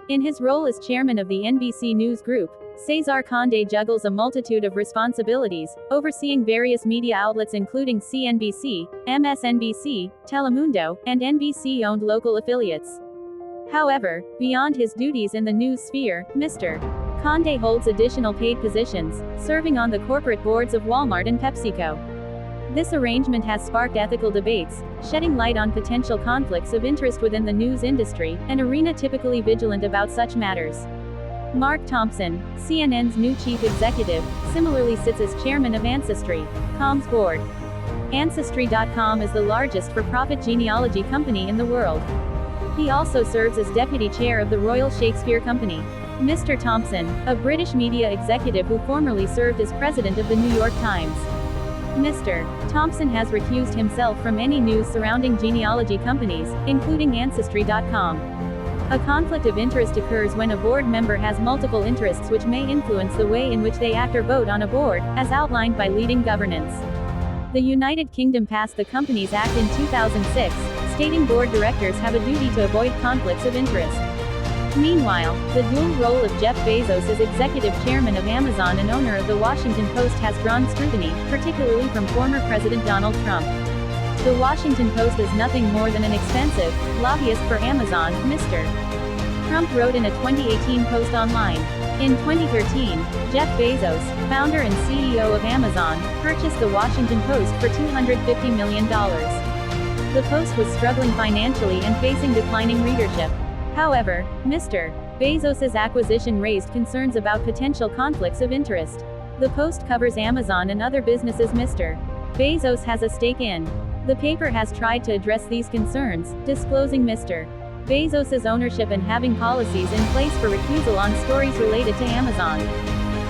In his role as chairman of the NBC News Group, Cesar Conde juggles a multitude of responsibilities, overseeing various media outlets including CNBC, MSNBC, Telemundo, and NBC-owned local affiliates. However, beyond his duties in the news sphere, Mr. Conde holds additional paid positions, serving on the corporate boards of Walmart and PepsiCo. This arrangement has sparked ethical debates, shedding light on potential conflicts of interest within the news industry, an arena typically vigilant about such matters. Mark Thompson, CNN's new chief executive, similarly sits as chairman of Ancestry.com's board. Ancestry.com is the largest for-profit genealogy company in the world. He also serves as deputy chair of the Royal Shakespeare Company. Mr. Thompson, a British media executive who formerly served as president of the New York Times. Mr. Thompson has recused himself from any news surrounding genealogy companies, including Ancestry.com. A conflict of interest occurs when a board member has multiple interests which may influence the way in which they act or vote on a board, as outlined by leading governance. The United Kingdom passed the Companies Act in 2006, stating board directors have a duty to avoid conflicts of interest. Meanwhile, the dual role of Jeff Bezos as executive chairman of Amazon and owner of The Washington Post has drawn scrutiny, particularly from former President Donald Trump. The Washington Post is nothing more than an expensive lobbyist for Amazon, Mr. Trump wrote in a 2018 post online. In 2013, Jeff Bezos, founder and CEO of Amazon, purchased The Washington Post for $250 million. The Post was struggling financially and facing declining readership. However, Mr. Bezos's acquisition raised concerns about potential conflicts of interest. The Post covers Amazon and other businesses Mr. Bezos has a stake in. The paper has tried to address these concerns, disclosing Mr. Bezos's ownership and having policies in place for recusal on stories related to Amazon.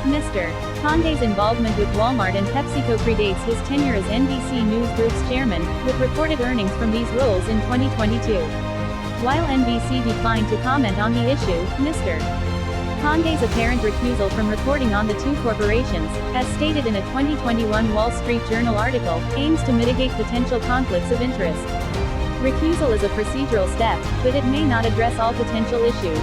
Mr. Conde's involvement with Walmart and PepsiCo predates his tenure as NBC News Group's chairman, with reported earnings from these roles in 2022. While NBC declined to comment on the issue, Mr. Conde's apparent recusal from reporting on the two corporations, as stated in a 2021 Wall Street Journal article, aims to mitigate potential conflicts of interest. Recusal is a procedural step, but it may not address all potential issues.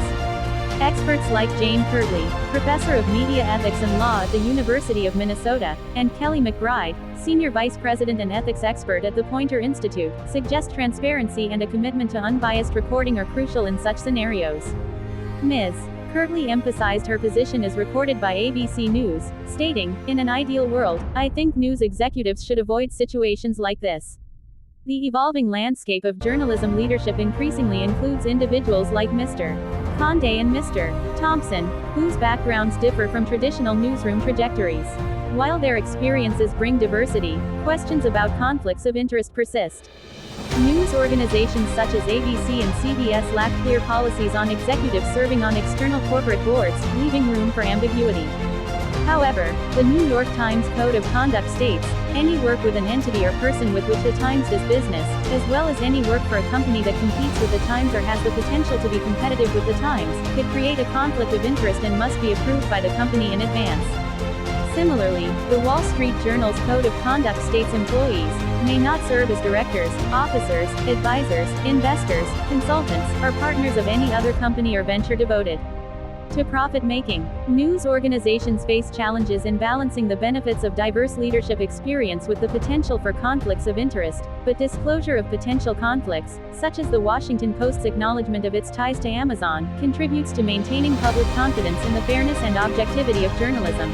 Experts like Jane Kirtley, professor of media ethics and law at the University of Minnesota, and Kelly McBride, senior vice president and ethics expert at the Poynter Institute, suggest transparency and a commitment to unbiased reporting are crucial in such scenarios. Ms. Kirtley emphasized her position as reported by ABC News, stating, "In an ideal world, I think news executives should avoid situations like this." The evolving landscape of journalism leadership increasingly includes individuals like Mr. Conde and Mr. Thompson, whose backgrounds differ from traditional newsroom trajectories. While their experiences bring diversity, questions about conflicts of interest persist. News organizations such as ABC and CBS lack clear policies on executives serving on external corporate boards, leaving room for ambiguity. However, the New York Times Code of Conduct states, any work with an entity or person with which the Times does business, as well as any work for a company that competes with the Times or has the potential to be competitive with the Times, could create a conflict of interest and must be approved by the company in advance. Similarly, the Wall Street Journal's Code of Conduct states employees may not serve as directors, officers, advisors, investors, consultants, or partners of any other company or venture devoted to profit-making. News organizations face challenges in balancing the benefits of diverse leadership experience with the potential for conflicts of interest, but disclosure of potential conflicts, such as the Washington Post's acknowledgement of its ties to Amazon, contributes to maintaining public confidence in the fairness and objectivity of journalism.